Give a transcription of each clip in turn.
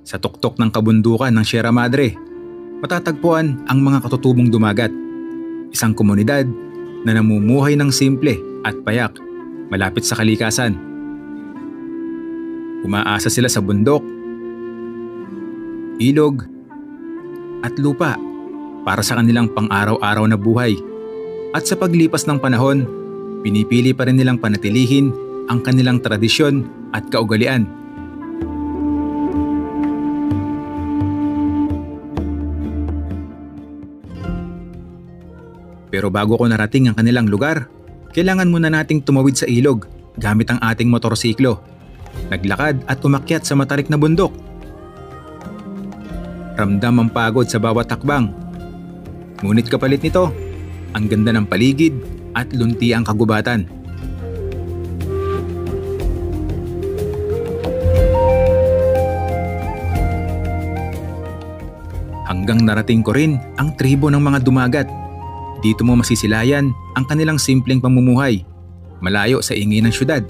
Sa tuktok ng kabundukan ng Sierra Madre, matatagpuan ang mga katutubong dumagat, isang komunidad na namumuhay ng simple at payak malapit sa kalikasan. Umaasa sila sa bundok, ilog, at lupa para sa kanilang pang-araw-araw na buhay. At sa paglipas ng panahon, pinipili pa rin nilang panatilihin ang kanilang tradisyon at kaugalian. Pero bago ko narating ang kanilang lugar, kailangan muna nating tumawid sa ilog gamit ang ating motorsiklo. Naglakad at umakyat sa matarik na bundok. Ramdam ang pagod sa bawat hakbang. Ngunit kapalit nito, ang ganda ng paligid at lunti ang kagubatan. Hanggang narating ko rin ang tribo ng mga dumagat. Dito mo masisilayan ang kanilang simpleng pamumuhay, malayo sa ingay ng syudad.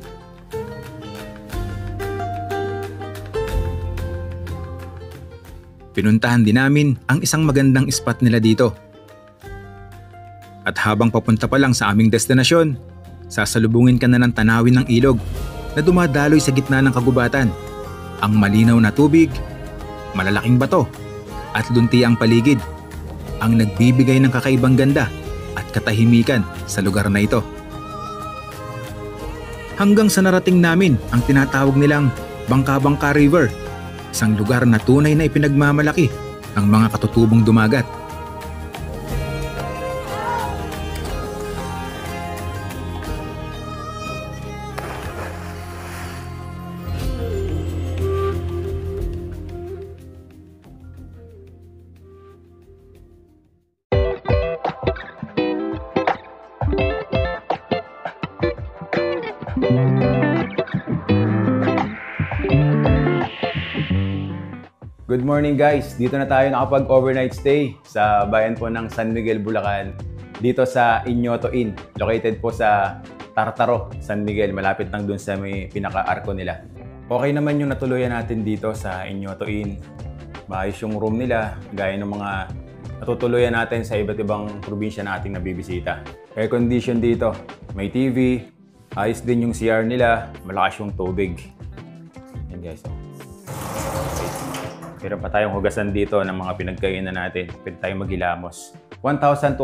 Pinuntahan din namin ang isang magandang spot nila dito. At habang papunta pa lang sa aming destinasyon, sasalubungin ka na ng tanawin ng ilog na dumadaloy sa gitna ng kagubatan. Ang malinaw na tubig, malalaking bato, at lunti ang paligid, ang nagbibigay ng kakaibang ganda at katahimikan sa lugar na ito. Hanggang sa narating namin ang tinatawag nilang Bangka-Bangka River, isang lugar na tunay na ipinagmamalaki ng mga katutubong dumagat. Good morning guys! Dito na tayo nakapag-overnight stay sa bayan po ng San Miguel, Bulacan. Dito sa Iñoto Inn. Located po sa Tartaro, San Miguel. Malapit lang dun sa may pinaka-arko nila. Okay naman yung natuluyan natin dito sa Iñoto Inn. Maayos yung room nila, gaya ng mga natutuluyan natin sa iba't ibang probinsya nating nabibisita. Air condition dito, may TV, ayos din yung CR nila, malakas yung tubig. Yan guys. Meron pa tayong hugasan dito ng mga pinagkainan natin. Pwede tayong maghilamos. 1,250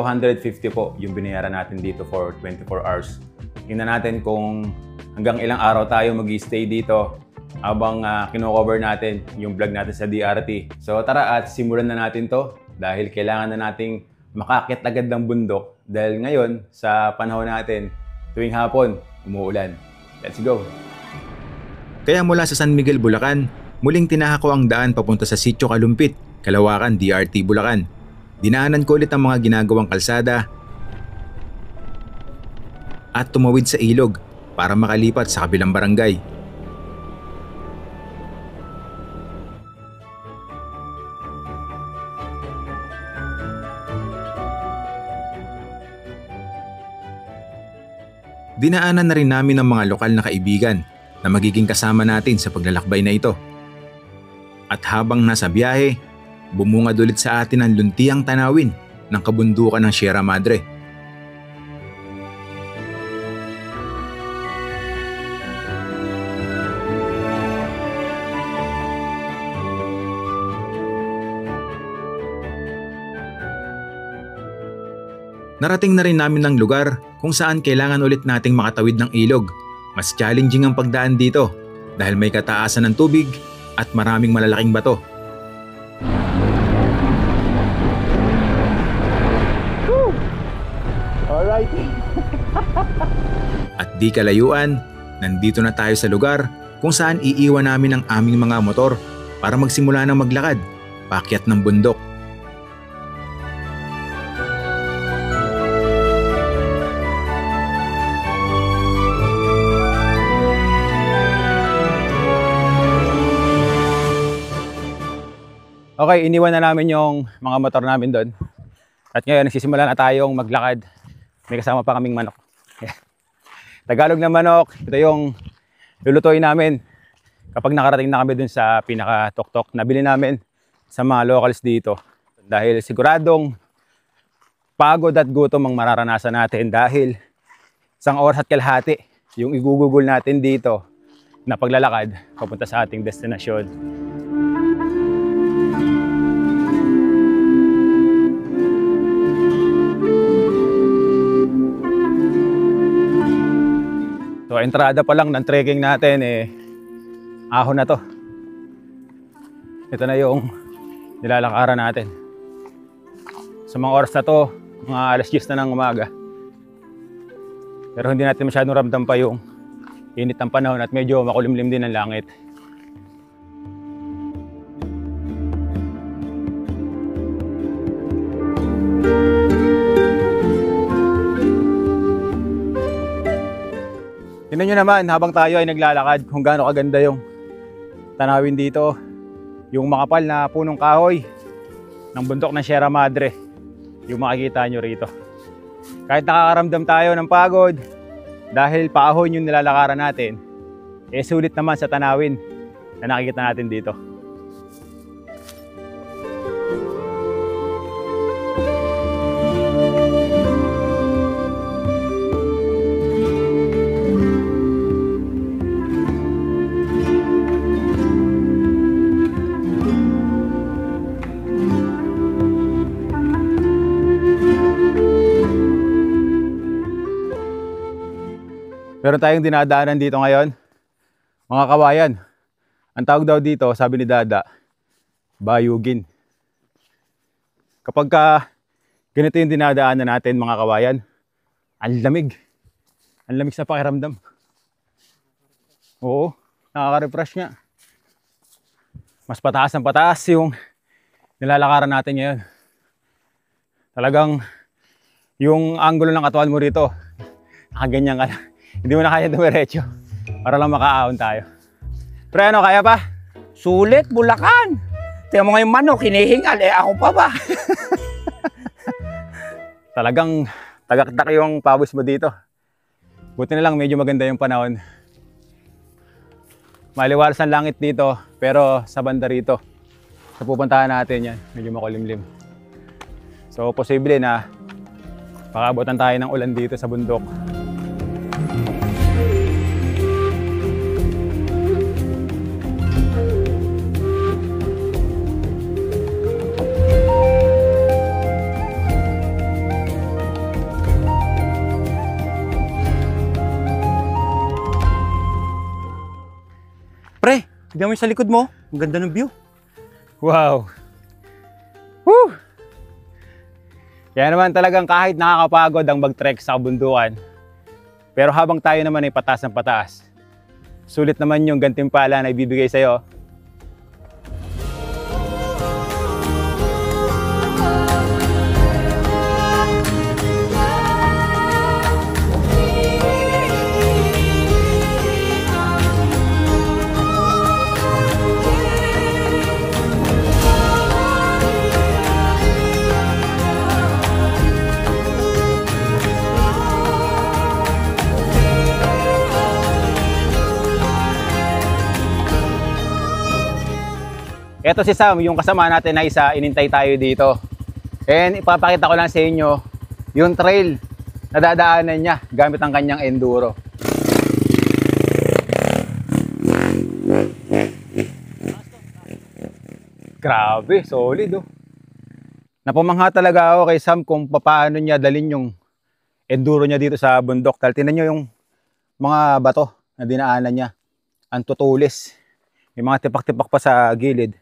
po yung binayaran natin dito for 24 hours. Tingnan natin kung hanggang ilang araw tayo mag-stay dito habang kino-cover natin yung vlog natin sa DRT. So tara at simulan na natin to dahil kailangan na nating makakit agad ng bundok dahil ngayon sa panahon natin tuwing hapon umuulan. Let's go! Kaya mula sa San Miguel, Bulacan, muling tinahak ko ang daan papunta sa Sitio Kalumpit, Kalawakan, DRT, Bulacan. Dinaanan ko ulit ang mga ginagawang kalsada at tumawid sa ilog para makalipat sa kabilang barangay. Dinaanan na rin namin ang mga lokal na kaibigan na magiging kasama natin sa paglalakbay na ito. At habang nasa biyahe, bumungad ulit sa atin ang luntiang tanawin ng kabundukan ng Sierra Madre. Narating na rin namin ang lugar kung saan kailangan ulit nating makatawid ng ilog. Mas challenging ang pagdaan dito dahil may kataasan ng tubig at maraming malalaking bato. Alright! At di kalayuan, nandito na tayo sa lugar kung saan iiwan namin ang aming mga motor para magsimula ng maglakad, paakyat ng bundok. Okay, iniwan na namin yung mga motor namin doon. At ngayon, nagsisimula na tayong maglakad. May kasama pa kaming manok. Tagalog na manok. Ito yung lulutuin namin. Kapag nakarating na kami dun sa pinaka-tuktok, nabili namin sa mga locals dito. Dahil siguradong pagod at gutom ang mararanasan natin dahil 1 oras at kalahati yung igugugol natin dito na paglalakad papunta sa ating destinasyon. So entrada pa lang ng trekking natin ahon na to. Ito na yung nilalakaran natin. Sa mga oras na to, mga alas 10 na ng umaga. Pero hindi natin masyadong ramdam pa yung init ng panahon at medyo makulimlim din ang langit. Tingnan nyo naman habang tayo ay naglalakad kung gaano kaganda yung tanawin dito. Yung makapal na punong kahoy ng bundok ng Sierra Madre. Yung makikita nyo rito. Kahit nakakaramdam tayo ng pagod dahil paahon yung nilalakaran natin, sulit naman sa tanawin na nakikita natin dito. Meron tayong dinadaanan dito ngayon, mga kawayan. Ang tawag daw dito, sabi ni Dada, bayugin. Kapag ganito yung dinadaanan natin, mga kawayan, ang lamig. Ang lamig sa pakiramdam. Oo, nakaka-refresh nga. Mas pataas ang pataas yung nilalakaran natin ngayon. Talagang yung angulo ng katawan mo rito, nakaganyan ka na. Hindi mo na kaya dumiretso para lang makaahon tayo. Pero ano, kaya pa? Sulit, Bulacan. Tingnan mo ngayon manok, hinihingal. Ako pa ba? Talagang tagaktak yung pawis mo dito. Buti na lang medyo maganda yung panahon. Maliwalas ang langit dito, pero sa banda rito, sa pupuntahan natin yan, medyo makulimlim. So, posible na makaabutan tayo ng ulan dito sa bundok. Pre, tignan mo yung sa likod mo. Ang ganda ng view. Wow! Woo! Kaya naman talagang kahit nakakapagod ang mag-trek sa kabundukan, pero habang tayo naman ay pataas ng pataas, sulit naman yung gantimpala na ibibigay sa'yo. Ito si Sam, yung kasama natin na isa, inintay tayo dito. And ipapakita ko lang sa inyo yung trail na dadaanan niya gamit ang kanyang enduro. Grabe, solid oh. Napamangha talaga ako kay Sam kung paano niya dalhin yung enduro niya dito sa bundok. Dahil tingnan nyo yung mga bato na dinaanan niya. Ang tutulis. May mga tipak-tipak pa sa gilid.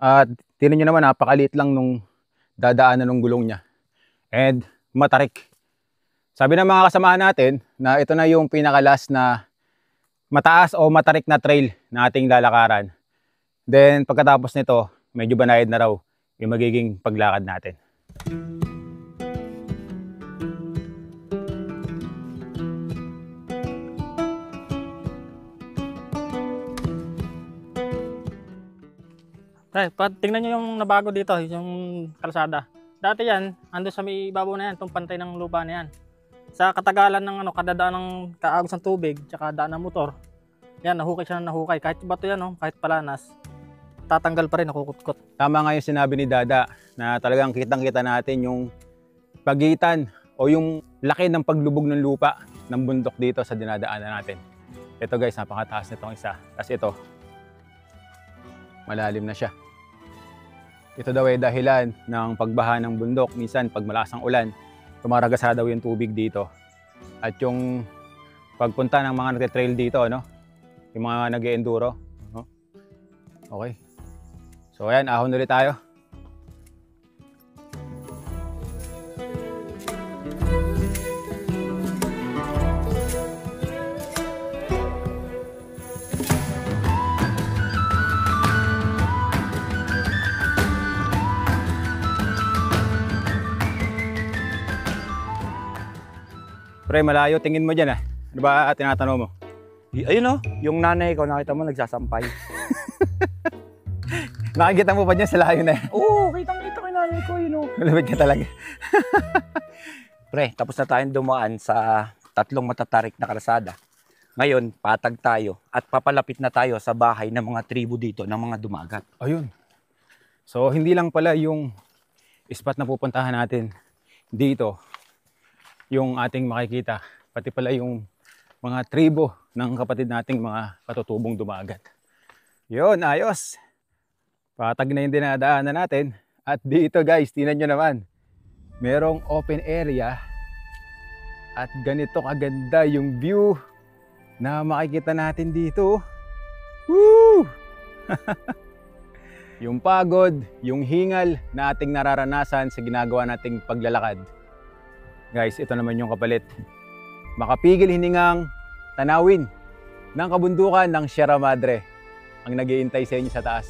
At tingnan nyo naman, napakaliit lang nung dadaanan ng gulong niya. And matarik. Sabi ng mga kasamahan natin na ito na yung pinakalas na mataas o matarik na trail na ating lalakaran. Then pagkatapos nito, medyo banayad na raw yung magiging paglakad natin. Tingnan nyo yung nabago dito, yung kalsada. Dati yan, ando sa may ibabaw na yan, itong pantay ng lupa na yan. Sa katagalan ng kadadaan ng kaagos ng tubig, tsaka daan ng motor, Yan, nahukay siya ng nahukay. Kahit bato yan, oh, kahit palanas, tatanggal pa rin, nakukutkot. Tama nga yung sinabi ni Dada na talagang kitang-kita natin yung pagitan o yung laki ng paglubog ng lupa ng bundok dito sa dinadaanan natin. Ito guys, napakataas nitong isa. Tapos ito, malalim na siya. Ito daw ay dahilan ng pagbaha ng bundok. Minsan pag malakas ang ulan, tumaragasa daw yung tubig dito. At yung pagpunta ng mga nagte-trail dito, no? Yung mga nag-enduro, no? Okay. So ayan, ahon ulit tayo. Pre, malayo, tingin mo dyan ah. Ano ba tinatanong mo? Ayun oh, yung nanay ko, nakita mo nagsasampay. Nakikita mo pa dyan sa layo na yan? Oo, kitang-kita ko yung nanay ko, yun oh. Malapit ka talaga. Pre, tapos na tayong dumaan sa 3 matatarik na kalsada. Ngayon, patag tayo at papalapit na tayo sa bahay ng mga tribo dito, ng mga dumagat. Ayun. So, hindi lang pala yung spot na pupuntahan natin dito yung ating makikita. Pati pala yung mga tribo ng kapatid nating mga katutubong dumagat. Yun, ayos. Patag na yung dinadaanan natin. At dito guys, tingnan nyo naman. Merong open area. At ganito kaganda yung view na makikita natin dito. Woo! Yung pagod, yung hingal na ating nararanasan sa ginagawa nating paglalakad. Guys, ito naman yung kapalit. Makapigil hiningang tanawin ng kabundukan ng Sierra Madre ang nag-iintay sa inyo sa taas.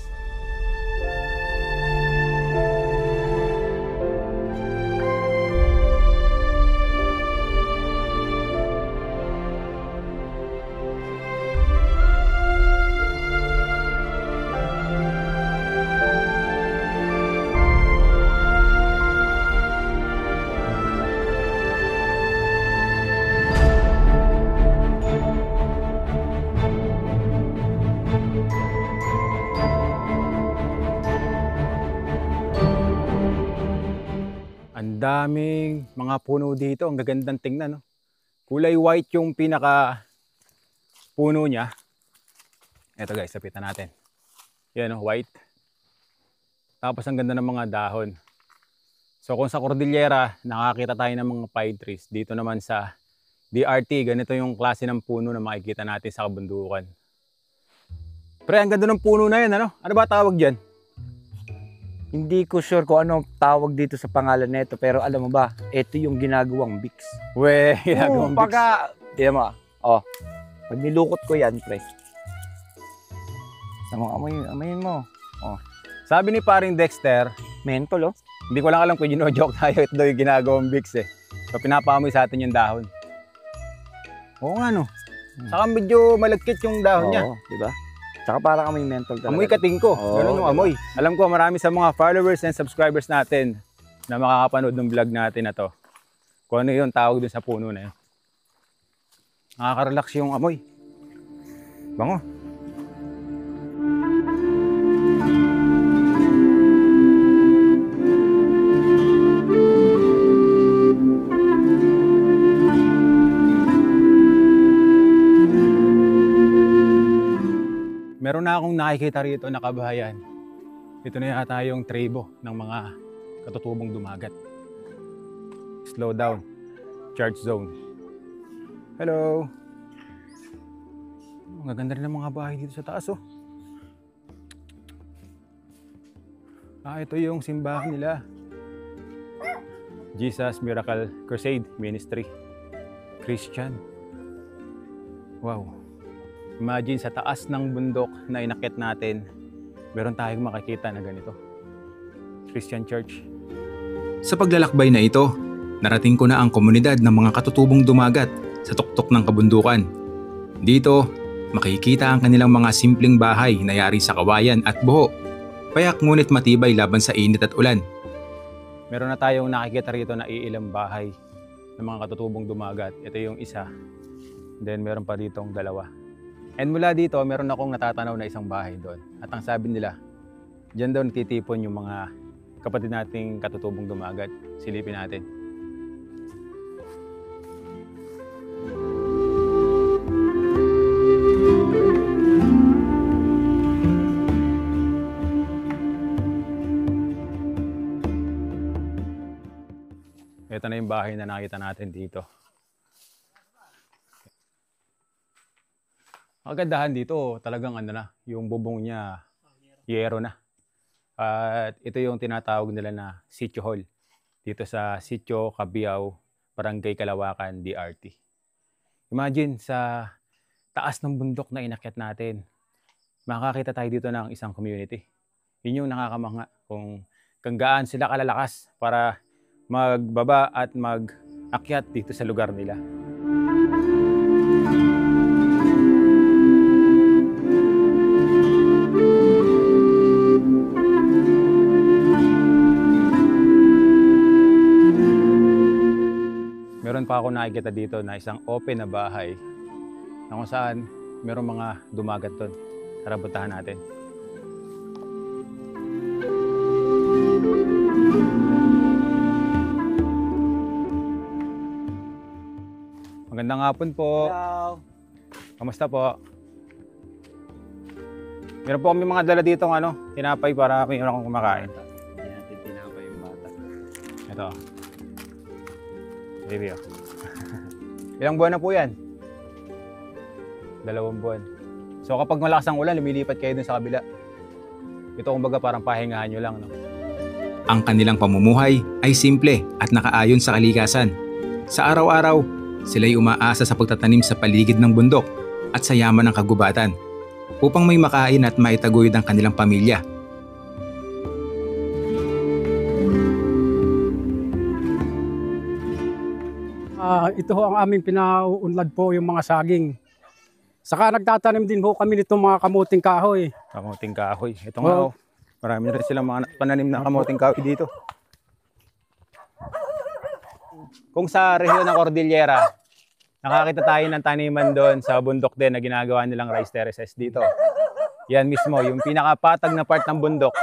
Ang daming mga puno dito. Ang gagandang tingnan. No? Kulay white yung pinaka puno niya. Ito guys, sapitan natin. Yan, no? White. Tapos ang ganda ng mga dahon. So kung sa Cordillera, nakakita tayo ng mga pine trees. Dito naman sa DRT, ganito yung klase ng puno na makikita natin sa kabundukan. Pre, ang ganda ng puno na yan. Ano ba tawag dyan? Hindi ko sure kung ano tawag dito sa pangalan nito, pero alam mo ba, ito yung ginagawang Bix. We, ginagawang Bix. Tignan mo, oh, pag nilukot ko yan, pre. Amayin mo. Oh. Sabi ni paring Dexter, Mentol, oh. hindi ko lang alam kung gino-joke tayo, ito daw yung ginagawang Bix eh. So pinapaamoy sa atin yung dahon. Oo nga no. Saka medyo malagkit yung dahon niya. Oo, di ba? Saka parang amoy mentol talaga. Amoy kating ko. Ganun yung amoy. Alam ko marami sa mga followers and subscribers natin na makakapanood ng vlog natin na to. Kung ano yung tawag dun sa puno na yun. Nakaka-relax yung amoy. Bango. Meron na akong nakikita rito na kabahayan. Ito na yata yung tribo ng mga katutubong dumagat. Slow down. Charge zone. Hello. Ang gaganda rin ng mga bahay dito sa taas oh. Ito yung simbahan nila. Jesus Miracle Crusade Ministry. Christian. Wow. Imagine sa taas ng bundok na inakit natin, meron tayong makikita na ganito. Christian Church. Sa paglalakbay na ito, narating ko na ang komunidad ng mga katutubong dumagat sa tuktok ng kabundukan. Dito, makikita ang kanilang mga simpleng bahay na yari sa kawayan at buho, payak ngunit matibay laban sa init at ulan. Meron na tayong nakikita rito na iilang bahay ng mga katutubong dumagat. Ito yung isa. Then meron pa ditong dalawa. And mula dito, meron akong natatanaw na isang bahay doon. At ang sabi nila, diyan daw nagtitipon yung mga kapatid nating katutubong dumagat. Silipin natin. Ito na yung bahay na nakita natin dito. Ang kagandahan dito, talagang ano na, yung bubong niya, yero na. At ito yung tinatawag nila na Sitio Hall. Dito sa Sitio Cabiao, Barangay Kalawakan, DRT. Imagine sa taas ng bundok na inakyat natin, makakita tayo dito ng isang community. Yun yung nakakamangha kung gaano sila kalalakas para magbaba at mag-akyat dito sa lugar nila. Meron pa ako nakikita dito na isang open na bahay na kung saan meron mga dumagat doon. Tara, puntahan natin. Magandang hapon po. Hello. Kamusta po? Meron po kami mga dala dito ng tinapay para mayroon akong kumakain. Hindi natin tinapay yung bata. Ito. Review. Ilang buwan na po yan? 2 buwan. So kapag malakas ang ulan, lumilipat kayo dun sa kabila. Ito kumbaga parang pahingahan nyo lang. No? Ang kanilang pamumuhay ay simple at nakaayon sa kalikasan. Sa araw-araw, sila'y umaasa sa pagtatanim sa paligid ng bundok at sa yaman ng kagubatan upang may makain at maitaguyod ang kanilang pamilya. Ito ho ang aming pinauunlad po, yung mga saging. Saka nagtatanim din po kami nitong mga kamuting kahoy. Kamuting kahoy. Ito nga marami na rin silang mga pananim na kamuting kahoy dito. Kung sa rehiyon ng Cordillera, nakakita tayo ng taniman doon sa bundok din na ginagawa nilang rice terraces dito. Yan mismo, yung pinakapatag na part ng bundok,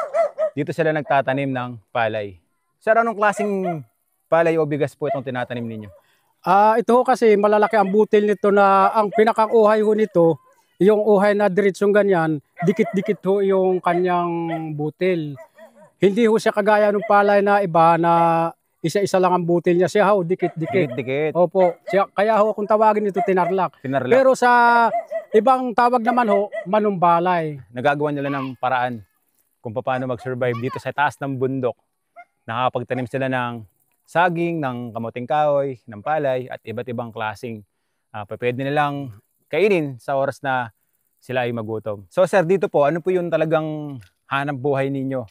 dito sila nagtatanim ng palay. Sir, anong klaseng palay o bigas po itong tinatanim ninyo? Ito ho kasi malalaki ang butil nito na ang pinakang-uhay ho nito, yung uhay na diretsong ganyan, dikit-dikit ho yung kanyang butil. Hindi ho siya kagaya ng palay na iba na isa-isa lang ang butil niya. Siya ho, dikit-dikit. Dikit-dikit. Opo. Kaya ho kung tawagin ito tinarlak. Tinarlak. Pero sa ibang tawag naman ho, manumbalay. Nagagawa nila ng paraan kung paano mag-survive dito sa taas ng bundok. Nakakapagtanim sila ng saging, ng kamuting kahoy, ng palay, at iba't ibang klaseng pwede nilang kainin sa oras na sila ay magutom. So sir, dito po, ano po yung talagang hanap buhay ninyo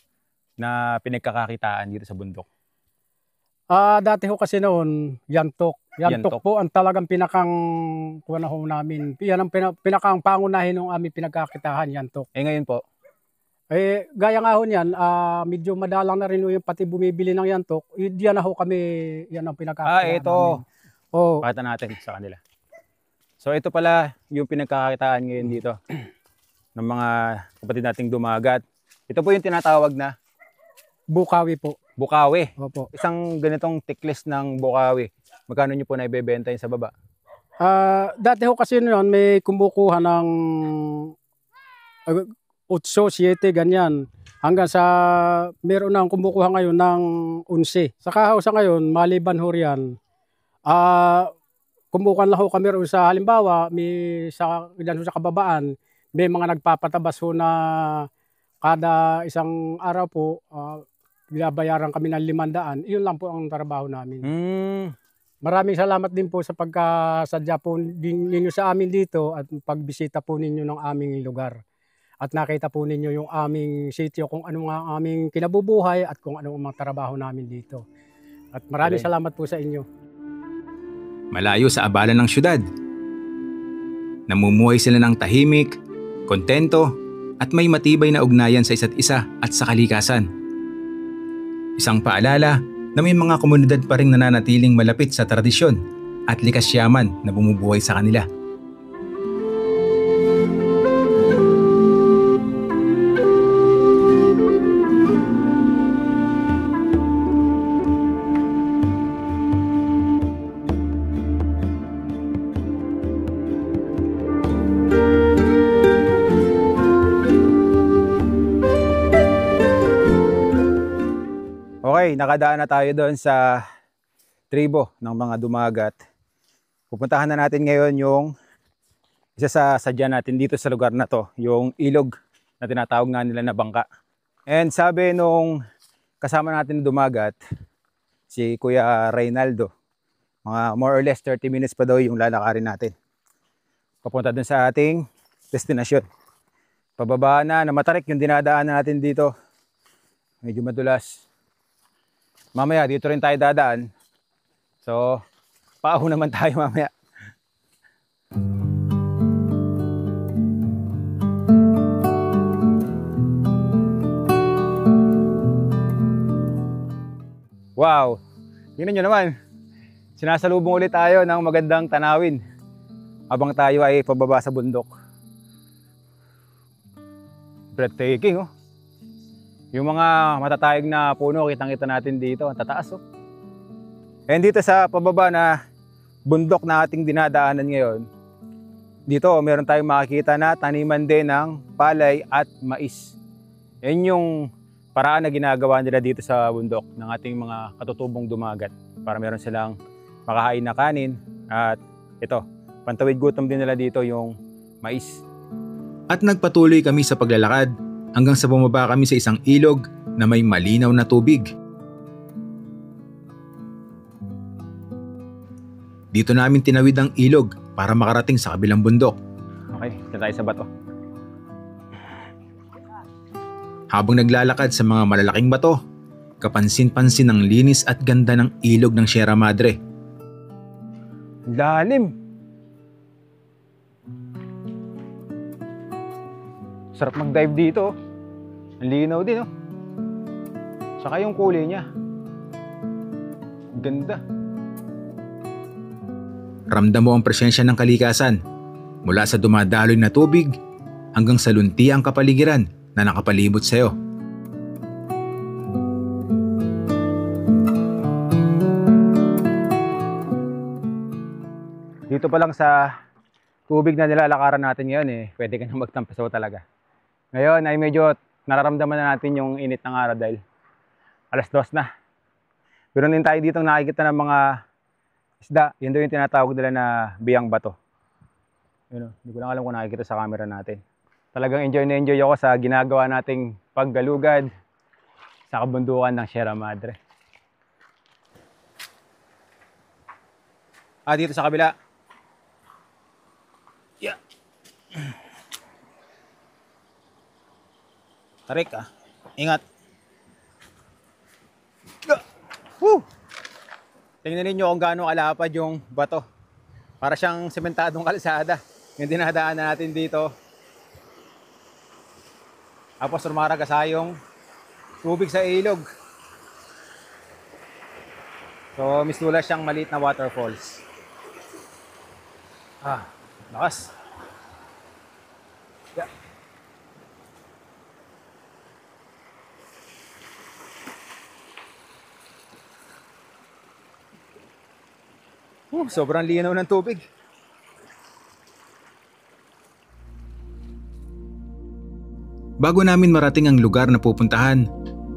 na pinagkakakitaan dito sa bundok? Dati ho kasi noon, yantok. Yantok po ang talagang pinakang kuha na ho namin. Yan ang pinakang pangunahin ng aming pinagkakitahan, yantok. Ngayon po? Gaya nga ho niyan, medyo madalang na rin ho yung pati bumibili ng yantok. Diyan na ho kami, yan ang pinagkakitahan ito. namin. Oh. Pakita natin sa kanila. So ito pala yung pinagkakakitaan ngayon dito ng mga kapatid nating dumagat. Ito po yung tinatawag na Bukawi po. bukawi. Opo. Isang ganitong tiklis ng bukawi. Magkano nyo po na ibebenta yun sa baba? Dati ho kasi noon may kumukuha ng 8, 7, ganyan. Hanggang sa meron nang kumukuha ngayon ng 11. Saka ho sa ngayon, maliban ho riyan, kumukuha lang ho kami rin sa halimbawa, may sa kababaan, may mga nagpapatabas ho na kada isang araw po, binabayaran kami ng 500. Iyon lang po ang trabaho namin. Maraming salamat din po sa pagkasadya po ninyo sa amin dito at pagbisita po ninyo ng aming lugar. At nakita po ninyo yung aming sitio, kung ano nga aming kinabubuhay at kung ano ang mga trabaho namin dito. At maraming salamat po sa inyo. Malayo sa abala ng syudad. Namumuhay sila ng tahimik, kontento, at may matibay na ugnayan sa isa't isa at sa kalikasan. Isang paalala na may mga komunidad pa ring nananatiling malapit sa tradisyon at likas yaman na bumubuhay sa kanila. Okay, nakadaan na tayo doon sa tribo ng mga dumagat. Pupuntahan na natin ngayon yung isa sa sadya natin dito sa lugar na to, yung ilog na tinatawag nga nila na bangka. And sabi nung kasama natin na dumagat, si Kuya Reynaldo, mga more or less 30 minutes pa daw yung lalakarin natin papunta dun sa ating destinasyon. Pababa na Matarik yung dinadaanan natin dito. Medyo madulas. Mamaya dito rin tayo dadaan. So, paaho naman tayo mamaya. Wow! Tingnan nyo naman. Sinasalubong ulit tayo ng magandang tanawin habang tayo ay pababa sa bundok. Breathtaking, oh. Yung mga matatayog na puno, kitang-kita natin dito. Ang tataas, oh. And dito sa pababa na bundok na ating dinadaanan ngayon, dito meron tayong makikita na taniman din ng palay at mais. Yan yung paraan na ginagawa nila dito sa bundok ng ating mga katutubong dumagat para meron silang makahain na kanin. At ito, pantawid gutom din nila dito yung mais. At nagpatuloy kami sa paglalakad hanggang sa bumaba kami sa isang ilog na may malinaw na tubig. Dito namin tinawid ang ilog para makarating sa kabilang bundok. Okay, dito tayo sa bato. Habang naglalakad sa mga malalaking bato, kapansin-pansin ang linis at ganda ng ilog ng Sierra Madre. Lalim! Sarap mag-dive dito. Ang linaw din, oh. Saka yung kulay niya. Ganda. Ramdam mo ang presensya ng kalikasan mula sa dumadaloy na tubig hanggang sa luntiang kapaligiran na nakapalibot sa iyo. Dito pa lang sa tubig na nilalakaran natin ngayon, pwede ka na magtampasaw talaga. Ngayon ay medyo nararamdaman na natin yung init ng araw dahil 2:00 na. Pero din tayo dito nakikita ng mga isda. Yun daw yung tinatawag nila na biyang bato. Yun, hindi ko lang alam kung nakikita sa camera natin. Talagang enjoy na enjoy ako sa ginagawa nating paggalugad sa kabundukan ng Sierra Madre. Dito sa kabila. Yeah. Tarik, ingat. Woo! Tingnan ninyo kung gaano kalapad yung bato. Para siyang sementadong kalsada. Yung dinadaanan natin dito. Tapos rumaragasa yung tubig sa ilog. So, misula siyang maliit na waterfalls. Lakas. Yeah. Sobrang linaw ng tubig. Bago namin marating ang lugar na pupuntahan,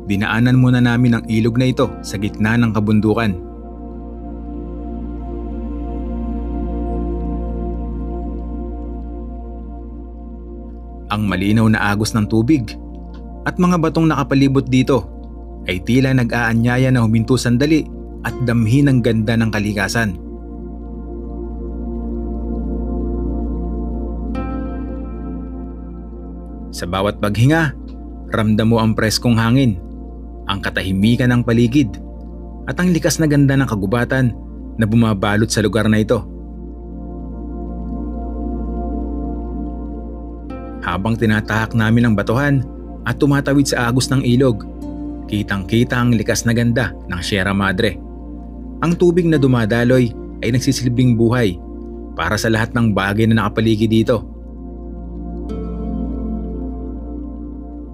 dinaanan muna namin ang ilog na ito sa gitna ng kabundukan. Ang malinaw na agos ng tubig at mga batong nakapalibot dito ay tila nag-aanyaya na huminto sandali at damhin ang ganda ng kalikasan. Sa bawat paghinga, ramdam mo ang preskong hangin, ang katahimikan ng paligid, at ang likas na ganda ng kagubatan na bumabalot sa lugar na ito. Habang tinatahak namin ang batuhan at tumatawid sa agos ng ilog, kitang-kita ang likas na ganda ng Sierra Madre. Ang tubig na dumadaloy ay nagsisilbing buhay para sa lahat ng bagay na nakapaligid dito.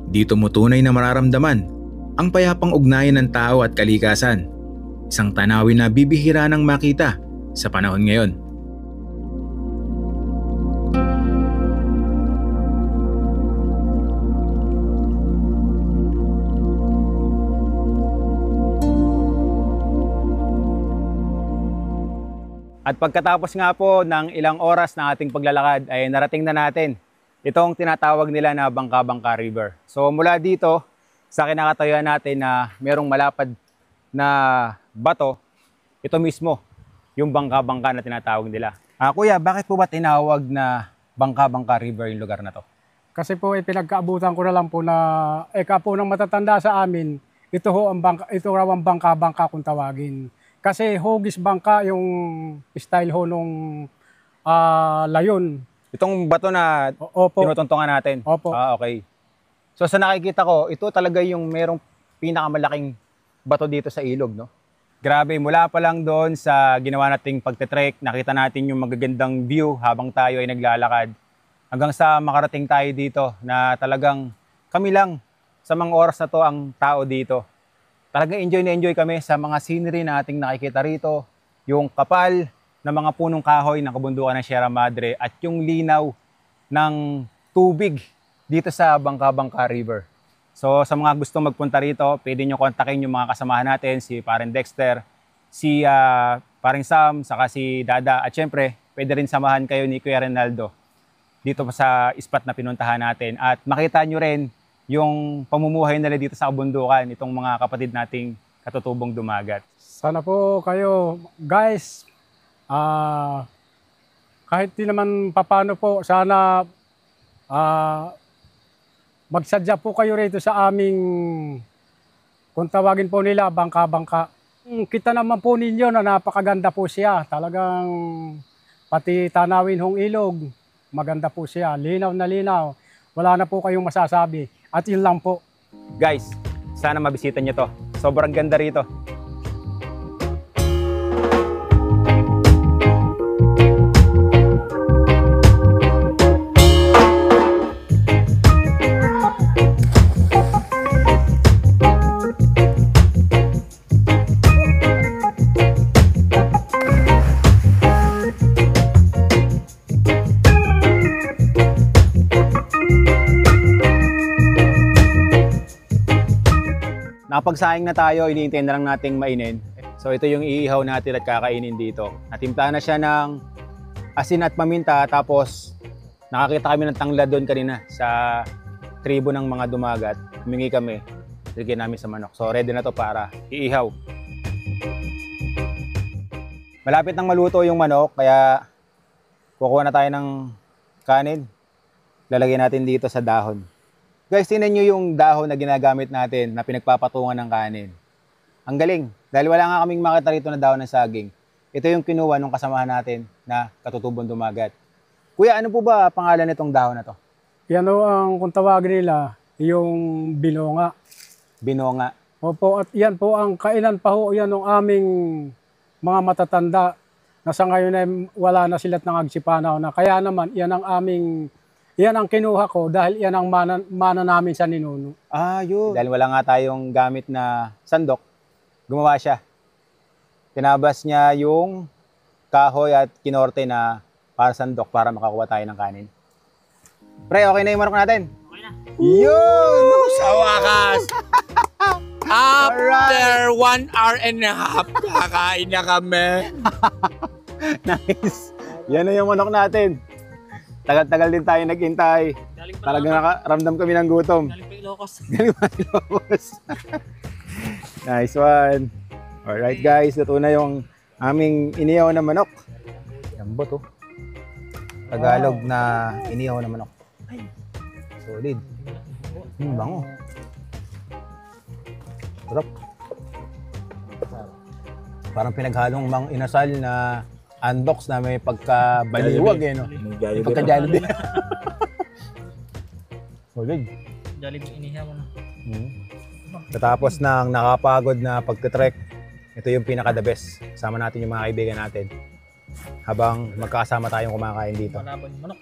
Dito mo tunay na mararamdaman ang payapang ugnayan ng tao at kalikasan, isang tanawin na bibihira nang makita sa panahon ngayon. At pagkatapos nga po ng ilang oras ng ating paglalakad ay narating na natin itong tinatawag nila na Bangka-Bangka River. So mula dito sa kinakatayuan natin na merong malapad na bato, ito mismo yung Bangka-Bangka na tinatawag nila. Kuya, bakit po ba tinawag na Bangka-Bangka River yung lugar na to? Kasi po pinagkaabutan ko na lang po na po ng matatanda sa amin, ito raw ang bangka-bangka kung tawagin. Kasi hugis bangka yung style ho nung layon. Itong bato na Opo. tinutuntungan natin? Opo. Okay. So sa nakikita ko, ito talaga yung merong pinakamalaking bato dito sa ilog, no? Grabe, mula pa lang doon sa ginawa nating pagte-trek, nakita natin yung magagandang view habang tayo ay naglalakad. Hanggang sa makarating tayo dito na talagang kami lang sa mga oras na to ang tao dito. Talagang enjoy na enjoy kami sa mga scenery na ating nakikita rito, yung kapal ng mga punong kahoy ng kabundukan ng Sierra Madre at yung linaw ng tubig dito sa Bangka-Bangka River. So sa mga gustong magpunta rito, pwede nyo kontakin yung mga kasamahan natin, si Pareng Dexter, si Pareng Sam, saka si Dada. At syempre, pwede rin samahan kayo ni Kuya Renaldo dito pa sa spot na pinuntahan natin. At makita nyo rin yung pamumuhay nila dito sa kabundukan, itong mga kapatid nating katutubong dumagat. Sana po kayo, guys, kahit di naman papano po, sana magsadya po kayo rito sa aming, kung tawagin po nila, bangka-bangka. Kita naman po ninyo na napakaganda po siya. Talagang pati tanawin hong ilog, maganda po siya. Linaw na linaw. Wala na po kayong masasabi. At yun lang po. Guys, sana mabisita nyo to. Sobrang ganda rito. Nakapagsaing na tayo, iniintay na lang nating mainin. So ito yung iihaw natin at kakainin dito. Natimplahan na siya ng asin at paminta, tapos nakakita kami ng tanglad doon kanina sa tribo ng mga dumagat. Humingi kami, lagyan namin sa manok. So ready na to para iihaw. Malapit nang maluto yung manok, kaya kukuha na tayo ng kanin. Lalagyan natin dito sa dahon. Guys, tingnan nyo yung dahon na ginagamit natin na pinagpapatungan ng kanin. Ang galing. Dahil wala nga kaming makita rito na dahon ng saging. Ito yung kinuha ng kasamahan natin na katutubong dumagat. Kuya, ano po ba pangalan nitong dahon na to? Yan o ang kung tawagin nila, yung binonga. Binonga. Opo, at yan po ang kainan pa ho, yan ng aming mga matatanda na sa ngayon ay wala na sila't nangagsipanaw na. Kaya naman, yan ang kinuha ko dahil yan ang mana namin sa ninuno. Yun. Dahil wala nga tayong gamit na sandok, gumawa siya. Tinabas niya yung kahoy at kinorte na para sandok para makakuha tayo ng kanin. Pre, okay na yung manok natin? Okay na. Yun! Sa wakas! After 1 hour and a half, kakain na kami. Nice! Yan na yung manok natin. Tagal-tagal din tayo naghintay. Talagang nakaramdam kami ng gutom. Galing pa Ilocos. Galing pa Ilocos. Nice one. Alright guys, luto na yung aming inihaw na manok. Lambot oh. Tagalog na inihaw na manok. Solid. Bango. Sarap. Parang pinaghalong mang inasal na unbox na may pagka-baliwag eh, no? May pagka-Jollibee. Solid. Jollibee inihaw mo na. Katapos ng nakapagod na pagtitrek, ito yung pinaka-the best. Kasama natin yung mga kaibigan natin. Habang magkakasama tayong kumakain dito. Palaban yung manok.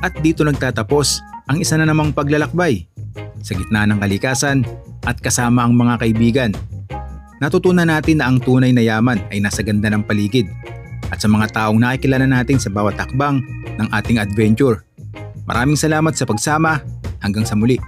At dito nagtatapos ang isa na namang paglalakbay. Sa gitna ng kalikasan at kasama ang mga kaibigan. Natutunan natin na ang tunay na yaman ay nasa ganda ng paligid at sa mga taong nakikilala natin sa bawat hakbang ng ating adventure. Maraming salamat sa pagsama. Hanggang sa muli.